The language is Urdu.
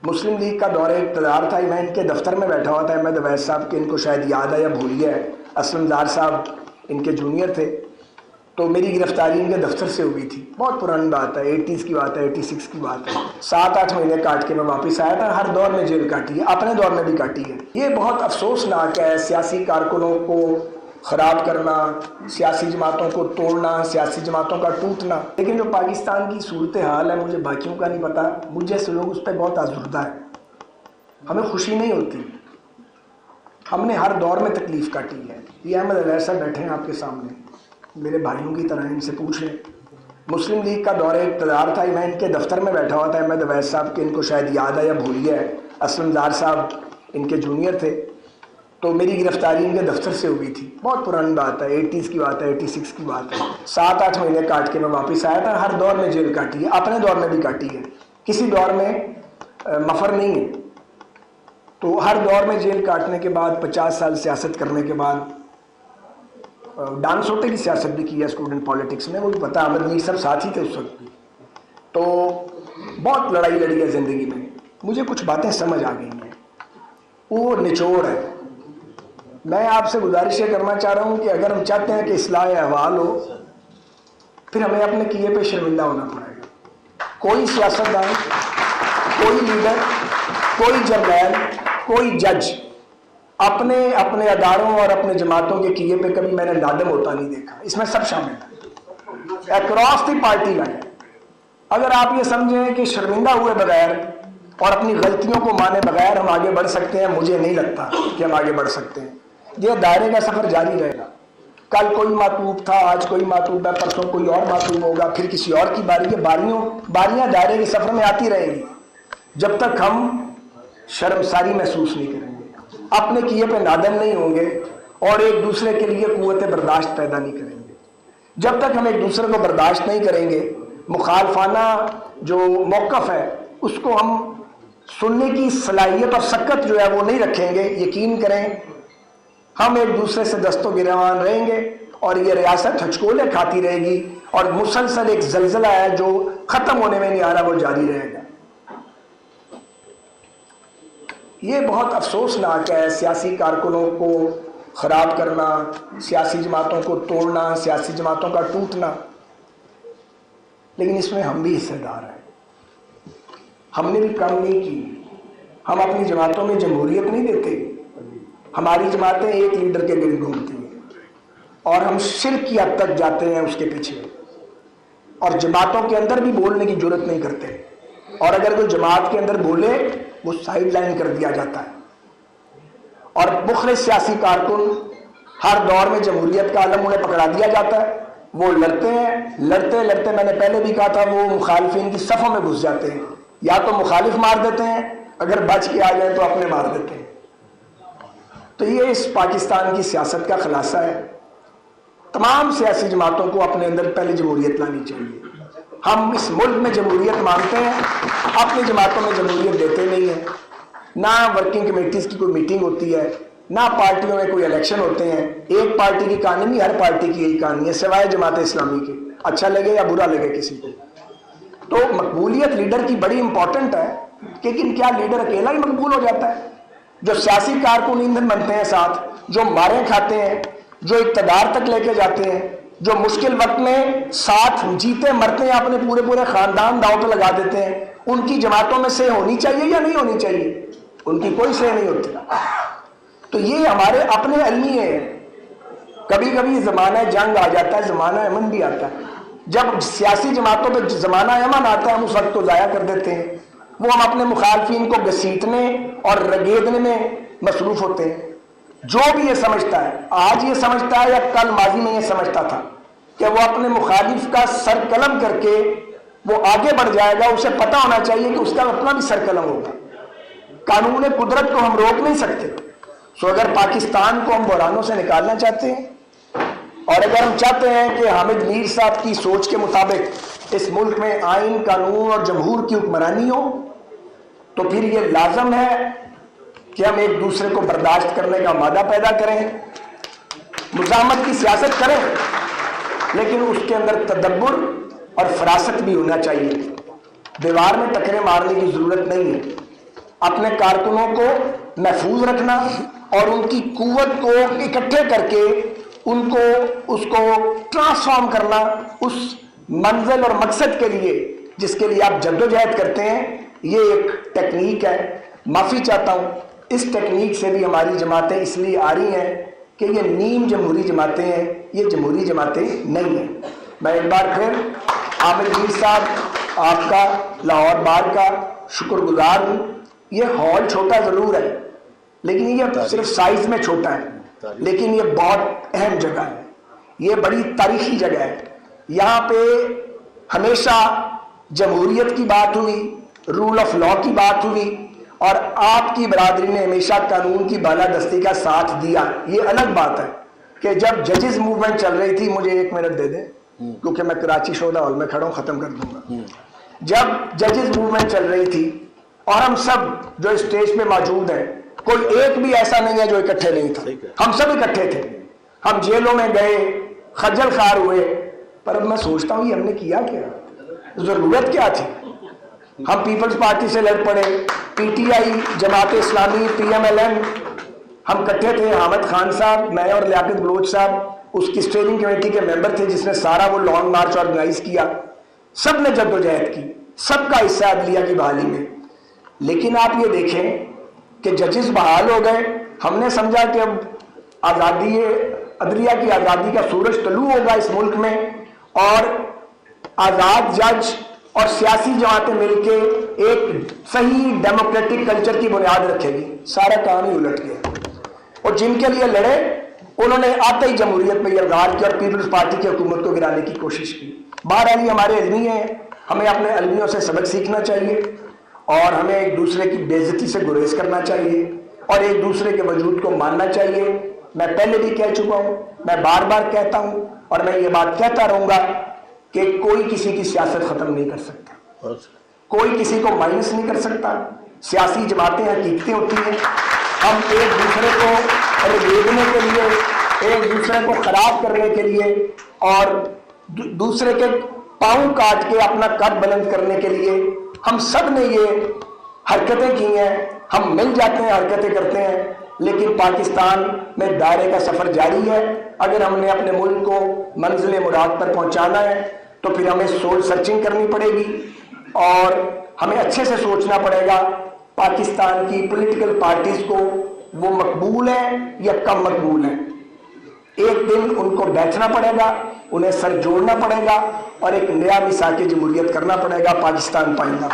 مسلم لیگ کا دور اقتدار تھا، میں ان کے دفتر میں بیٹھا ہوا تھا، احمد اویس صاحب کے، ان کو شاید یاد ہے یا بھول گیا ہے، اسلم دار صاحب ان کے جونیئر تھے، تو میری گرفتاری ان کے دفتر سے ہوئی تھی، بہت پرانی بات ہے، 80s کی بات ہے، 86 کی بات ہے، 7-8 مہینے کاٹ کے میں واپس آیا تھا۔ ہر دور میں جیل کاٹی ہے، اپنے دور میں بھی کاٹی ہے۔ یہ بہت افسوسناک ہے، سیاسی کارکنوں کو خراب کرنا، سیاسی جماعتوں کو توڑنا، سیاسی جماعتوں کا ٹوٹنا۔ لیکن جو پاکستان کی صورتحال ہے، مجھے باقیوں کا نہیں پتا، مجھ جیسے لوگ اس پہ بہت آزردہ ہے، ہمیں خوشی نہیں ہوتی، ہم نے ہر دور میں تکلیف کاٹی ہے۔ یہ احمد اویس صاحب بیٹھے ہیں آپ کے سامنے، میرے بھائیوں کی طرح، ان سے پوچھیں۔ مسلم لیگ کا دور اقتدار تھا، میں ان کے دفتر میں بیٹھا ہوا تھا، احمد اویس صاحب کے، ان کو شاید یاد ہے یا بھول گیا ہے، اسلم دار صاحب ان کے جونیئر تھے، تو میری گرفتاری ان کے دفتر سے ہوئی تھی، بہت پرانی بات ہے، 80s کی بات ہے، 86 کی بات ہے، 7-8 مہینے کاٹ کے میں واپس آیا تھا۔ ہر دور میں جیل کاٹی ہے، اپنے دور میں بھی کاٹی ہے، کسی دور میں مفر نہیں ہے۔ تو ہر دور میں جیل کاٹنے کے بعد، 50 سال سیاست کرنے کے بعد، ڈان سوٹے کی سیاست بھی کی ہے اسٹوڈنٹ پالیٹکس میں، وہ بھی پتا، احمد میر صاحب ساتھ ہی تھے اس وقت، تو بہت لڑائی لڑی ہے زندگی میں، مجھے کچھ باتیں سمجھ آ گئی ہیں، وہ نچوڑ ہے۔ میں آپ سے گزارش یہ کرنا چاہ رہا ہوں کہ اگر ہم چاہتے ہیں کہ اصلاح احوال ہو، پھر ہمیں اپنے کیے پہ شرمندہ ہونا پڑے گا۔ کوئی سیاستدان، کوئی لیڈر، کوئی جرنیل، کوئی جج اپنے اداروں اور اپنے جماعتوں کے کیے پہ کبھی میں نے نادم ہوتا نہیں دیکھا، اس میں سب شامل ہیں، اکراس دی پارٹی لائن۔ اگر آپ یہ سمجھیں کہ شرمندہ ہوئے بغیر اور اپنی غلطیوں کو مانے بغیر ہم آگے بڑھ سکتے ہیں، مجھے نہیں لگتا کہ ہم آگے بڑھ سکتے ہیں۔ یہ دائرے کا سفر جاری رہے گا، کل کوئی معطوب تھا، آج کوئی معطوب ہے، پرسوں کوئی اور معطوب ہوگا، پھر کسی اور کی باری ہے، باریاں دائرے کے سفر میں آتی رہیں گی، جب تک ہم شرمساری محسوس نہیں کریں گے، اپنے کیے پہ نادم نہیں ہوں گے اور ایک دوسرے کے لیے قوت برداشت پیدا نہیں کریں گے۔ جب تک ہم ایک دوسرے کو برداشت نہیں کریں گے، مخالفانہ جو موقف ہے اس کو ہم سننے کی صلاحیت اور سکت جو ہے وہ نہیں رکھیں گے، یقین کریں ہم ایک دوسرے سے دست و گریبان رہیں گے اور یہ ریاست ہچکولے کھاتی رہے گی، اور مسلسل ایک زلزلہ ہے جو ختم ہونے میں نہیں آ رہا، وہ جاری رہے گا۔ یہ بہت افسوسناک ہے، سیاسی کارکنوں کو خراب کرنا، سیاسی جماعتوں کو توڑنا، سیاسی جماعتوں کا ٹوٹنا، لیکن اس میں ہم بھی حصہ دار ہیں، ہم نے بھی کم نہیں کی۔ ہم اپنی جماعتوں میں جمہوریت نہیں دیتے، ہماری جماعتیں ایک لیڈر کے گرد گھومتی ہیں اور ہم شرک کی حد تک جاتے ہیں اس کے پیچھے، اور جماعتوں کے اندر بھی بولنے کی جرات نہیں کرتے، اور اگر کوئی جماعت کے اندر بولے وہ سائیڈ لائن کر دیا جاتا ہے۔ اور مخلص سیاسی کارکن ہر دور میں جمہوریت کا علم انہیں پکڑا دیا جاتا ہے، وہ لڑتے ہیں، لڑتے لڑتے میں نے پہلے بھی کہا تھا وہ مخالفین کی صفوں میں گھس جاتے ہیں، یا تو مخالف مار دیتے ہیں، اگر بچ کے آ جائیں تو اپنے مار دیتے ہیں۔ تو یہ اس پاکستان کی سیاست کا خلاصہ ہے۔ تمام سیاسی جماعتوں کو اپنے اندر پہلے جمہوریت لانی چاہیے۔ ہم اس ملک میں جمہوریت مانتے ہیں، اپنی جماعتوں میں جمہوریت دیتے نہیں ہیں، نہ ورکنگ کمیٹیز کی کوئی میٹنگ ہوتی ہے، نہ پارٹیوں میں کوئی الیکشن ہوتے ہیں۔ ایک پارٹی کی کہانی نہیں، ہر پارٹی کی یہی کہانی ہے، سوائے جماعت اسلامی کے، اچھا لگے یا برا لگے کسی کو۔ تو مقبولیت لیڈر کی بڑی امپورٹنٹ ہے، لیکن کیا لیڈر اکیلا ہی مقبول ہو جاتا ہے؟ جو سیاسی کارکن ایندھن بنتے ہیں ساتھ، جو ماریں کھاتے ہیں، جو اقتدار تک لے کے جاتے ہیں، جو مشکل وقت میں ساتھ جیتے مرتے ہیں، اپنے پورے خاندان داؤ پہ لگا دیتے ہیں، ان کی جماعتوں میں سے ہونی چاہیے یا نہیں ہونی چاہیے؟ ان کی کوئی سے نہیں ہوتی۔ تو یہ ہمارے اپنے علمی ہیں۔ کبھی کبھی زمانہ جنگ آ جاتا ہے، زمانہ امن بھی آتا ہے۔ جب سیاسی جماعتوں پہ زمانہ امن آتا ہے ہم اس وقت کو ضائع کر دیتے ہیں، وہ ہم اپنے مخالفین کو گھسیٹنے اور رگیدنے میں مصروف ہوتے ہیں۔ جو بھی یہ سمجھتا ہے، آج یہ سمجھتا ہے یا کل ماضی میں یہ سمجھتا تھا کہ وہ اپنے مخالف کا سر قلم کر کے وہ آگے بڑھ جائے گا، اسے پتہ ہونا چاہیے کہ اس کا اپنا بھی سر قلم ہوگا۔ قانون قدرت کو ہم روک نہیں سکتے۔ سو اگر پاکستان کو ہم بحرانوں سے نکالنا چاہتے ہیں، اور اگر ہم چاہتے ہیں کہ حامد میر صاحب کی سوچ کے مطابق اس ملک میں آئین، قانون اور جمہور کی حکمرانی ہو، تو پھر یہ لازم ہے کہ ہم ایک دوسرے کو برداشت کرنے کا مادہ پیدا کریں، مزاحمت کی سیاست کریں، لیکن اس کے اندر تدبر اور فراست بھی ہونا چاہیے۔ دیوار میں ٹکرے مارنے کی ضرورت نہیں ہے، اپنے کارکنوں کو محفوظ رکھنا اور ان کی قوت کو اکٹھے کر کے اس کو ٹرانسفارم کرنا اس منزل اور مقصد کے لیے جس کے لیے آپ جدوجہد کرتے ہیں، یہ ایک ٹیکنیک ہے۔ معافی چاہتا ہوں، اس ٹیکنیک سے بھی ہماری جماعتیں اس لیے آ رہی ہیں کہ یہ نیم جمہوری جماعتیں ہیں، یہ جمہوری جماعتیں نہیں ہیں۔ میں ایک بار پھر عامر میر صاحب آپ کا لاہور بار کا شکر گزار ہوں۔ یہ ہال چھوٹا ضرور ہے، لیکن یہ صرف سائز میں چھوٹا ہے، لیکن یہ بہت اہم جگہ ہے، یہ بڑی تاریخی جگہ ہے۔ یہاں پہ ہمیشہ جمہوریت کی بات ہوئی، رول آف لا کی بات ہوئی، اور آپ کی برادری نے ہمیشہ قانون کی بالادستی کا ساتھ دیا۔ یہ الگ بات ہے کہ جب ججز موومنٹ چل رہی تھی، مجھے 1 منٹ دے دیں کیونکہ میں کراچی شودا ہال میں کھڑا ہوں، ختم کر دوں گا۔ جب ججز موومنٹ چل رہی تھی اور ہم سب جو اسٹیج پہ موجود ہیں، کوئی ایک بھی ایسا نہیں ہے جو اکٹھے نہیں تھا، ہم سب اکٹھے تھے، ہم جیلوں میں گئے، خجل خوار ہوئے، پر اب میں سوچتا ہوں یہ ہم نے کیا کیا، ضرورت کیا تھی؟ ہم پیپلز پارٹی سے لڑ پڑے، P T I, Jamaat Islami, P M L N, ہم اکٹھے تھے۔ حامد خان صاحب، میں اور لیاقت بلوچ صاحب اس کی اسٹیئرنگ کمیٹی کے ممبر تھے جس نے سارا وہ لانگ مارچ آرگنائز کیا۔ سب نے جدوجہد کی، سب کا حصہ عدلیہ کی بحالی میں۔ لیکن آپ یہ دیکھیں کہ ججز بحال ہو گئے، ہم نے سمجھا کہ اب آزادی عدلیہ کی آزادی کا سورج طلوع ہوگا اس ملک میں، اور آزاد جج اور سیاسی جماعتیں مل کے ایک صحیح ڈیموکریٹک کلچر کی بنیاد رکھے گی۔ سارا کام ہی الٹ گیا، اور جن کے لیے لڑے انہوں نے آتے ہی جمہوریت پہ یلغار کیا اور پیپلز پارٹی کی حکومت کو گرانے کی کوشش کی۔ بہرحال ہمارے علمی ہیں، ہمیں اپنے علمیوں سے سبق سیکھنا چاہیے، اور ہمیں ایک دوسرے کی بے عزتی سے گریز کرنا چاہیے، اور ایک دوسرے کے وجود کو ماننا چاہیے۔ میں پہلے بھی کہہ چکا ہوں، میں بار بار کہتا ہوں، اور میں یہ بات کہتا رہوں گا کہ کوئی کسی کی سیاست ختم نہیں کر سکتا، کوئی کسی کو مائنس نہیں کر سکتا۔ سیاسی جماعتیں حقیقتیں ہوتی ہیں، ہم ایک دوسرے کو ریگنے کے لیے، ایک دوسرے کو خراب کرنے کے لیے، اور دوسرے کے پاؤں کاٹ کے اپنا قد بلند کرنے کے لیے ہم سب نے یہ حرکتیں کی ہیں۔ ہم مل جاتے ہیں، حرکتیں کرتے ہیں، لیکن پاکستان میں دائرے کا سفر جاری ہے۔ اگر ہم نے اپنے ملک کو منزل مراد پر پہنچانا ہے تو پھر ہمیں سول سرچنگ کرنی پڑے گی، اور ہمیں اچھے سے سوچنا پڑے گا پاکستان کی پولیٹیکل پارٹیز کو وہ مقبول ہیں یا کم مقبول ہیں۔ ایک دن ان کو بیٹھنا پڑے گا، انہیں سر جوڑنا پڑے گا، اور ایک نیا میثاق جمہوریت کرنا پڑے گا۔ پاکستان پائندہ۔